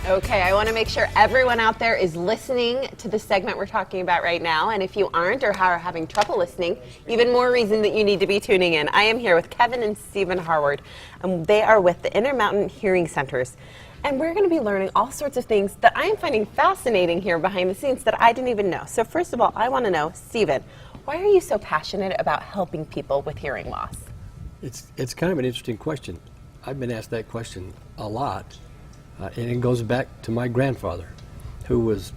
Okay, I want to make sure everyone out there is listening to the segment we're talking about right now. And if you aren't or are having trouble listening, even more reason that you need to be tuning in. I am here with Kevin and Stephen Harward. They are with the Intermountain Hearing Centers. And we're going to be learning all sorts of things that I am finding fascinating here behind the scenes that I didn't even know. So first of all, I want to know, Stephen, why are you so passionate about helping people with hearing loss? It's kind of an interesting question. I've been asked that question a lot. And it goes back to my grandfather, who was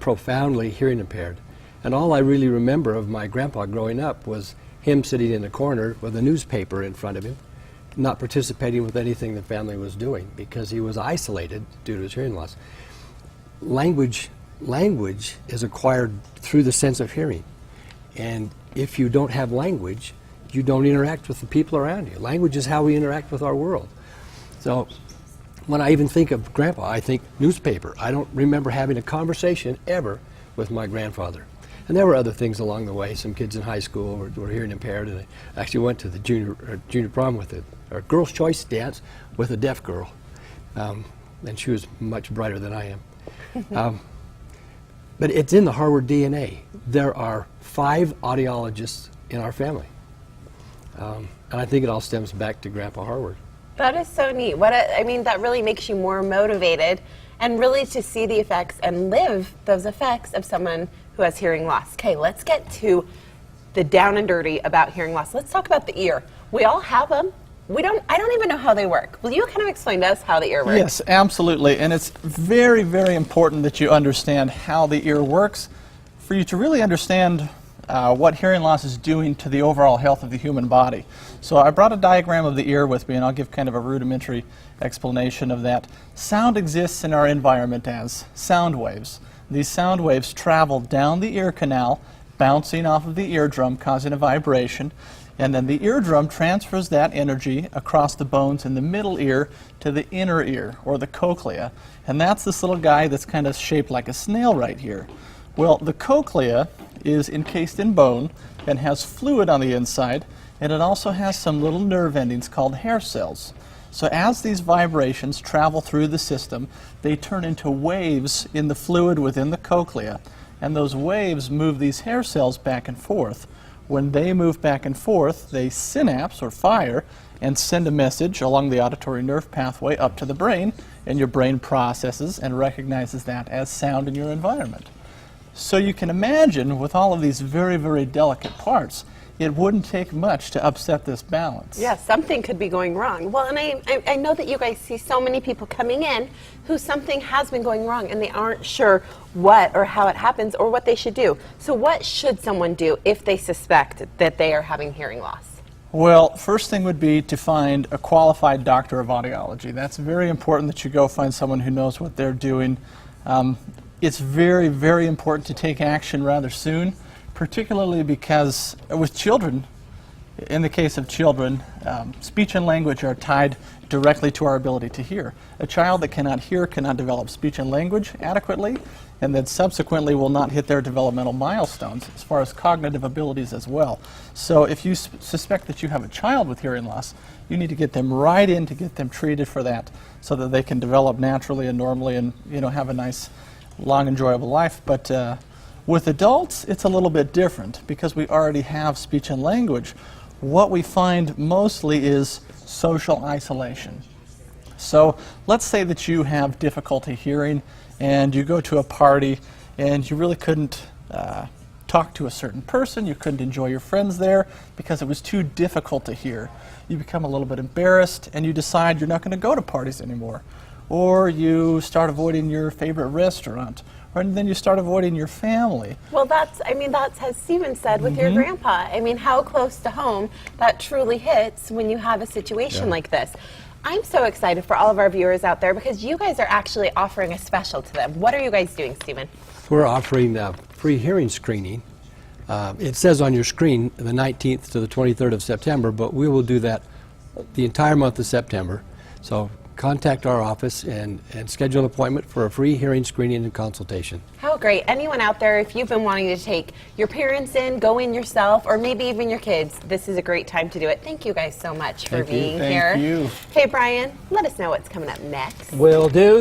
profoundly hearing impaired. And all I really remember of my grandpa growing up was him sitting in a corner with a newspaper in front of him, not participating with anything the family was doing because he was isolated due to his hearing loss. Language is acquired through the sense of hearing. And if you don't have language, you don't interact with the people around you. Language is how we interact with our world. So when I even think of Grandpa, I think newspaper. I don't remember having a conversation ever with my grandfather. And there were other things along the way. Some kids in high school were hearing impaired, and I actually went to the junior prom with a girls' choice dance with a deaf girl. And she was much brighter than I am. But it's in the Harward DNA. There are 5 audiologists in our family. And I think it all stems back to Grandpa Harward. That is so neat. I mean, that really makes you more motivated and really to see the effects and live those effects of someone who has hearing loss. Okay, let's get to the down and dirty about hearing loss. Let's talk about the ear. We all have them. I don't even know how they work. Will you kind of explain to us how the ear works? Yes, absolutely. And it's very, very important that you understand how the ear works for you to really understand what hearing loss is doing to the overall health of the human body. So I brought a diagram of the ear with me, and I'll give kind of a rudimentary explanation of that. Sound exists in our environment as sound waves. These sound waves travel down the ear canal, bouncing off of the eardrum, causing a vibration, and then the eardrum transfers that energy across the bones in the middle ear to the inner ear, or the cochlea. And that's this little guy that's kind of shaped like a snail right here. Well, the cochlea is encased in bone and has fluid on the inside, and it also has some little nerve endings called hair cells. So as these vibrations travel through the system, they turn into waves in the fluid within the cochlea, and those waves move these hair cells back and forth. When they move back and forth, they synapse or fire and send a message along the auditory nerve pathway up to the brain, and your brain processes and recognizes that as sound in your environment. So you can imagine, with all of these very, very delicate parts, it wouldn't take much to upset this balance. Yeah, something could be going wrong. Well, and I know that you guys see so many people coming in who something has been going wrong and they aren't sure what or how it happens or what they should do. So what should someone do if they suspect that they are having hearing loss? Well, first thing would be to find a qualified doctor of audiology. That's very important that you go find someone who knows what they're doing. It's very, very important to take action rather soon, particularly because with children, in the case of children, speech and language are tied directly to our ability to hear. A child that cannot hear cannot develop speech and language adequately, and then subsequently will not hit their developmental milestones as far as cognitive abilities as well. So if you suspect that you have a child with hearing loss, you need to get them right in to get them treated for that so that they can develop naturally and normally and have a nice, long, enjoyable life. But with adults, it's a little bit different because we already have speech and language. What we find mostly is social isolation. So let's say that you have difficulty hearing and you go to a party and you really couldn't talk to a certain person, you couldn't enjoy your friends there because it was too difficult to hear. You become a little bit embarrassed and you decide you're not going to go to parties anymore. Or you start avoiding your favorite restaurant, or then you start avoiding your family. Well, that's as Stephen said with your grandpa. I mean, how close to home that truly hits when you have a situation like this. I'm so excited for all of our viewers out there because you guys are actually offering a special to them. What are you guys doing, Stephen? We're offering free hearing screening. It says on your screen the 19th to the 23rd of September, but we will do that the entire month of September. So contact our office and schedule an appointment for a free hearing screening and consultation. How great. Anyone out there, if you've been wanting to take your parents in, go in yourself, or maybe even your kids, this is a great time to do it. Thank you guys so much for being here. Thank you. Hey, Brian, let us know what's coming up next. Will do.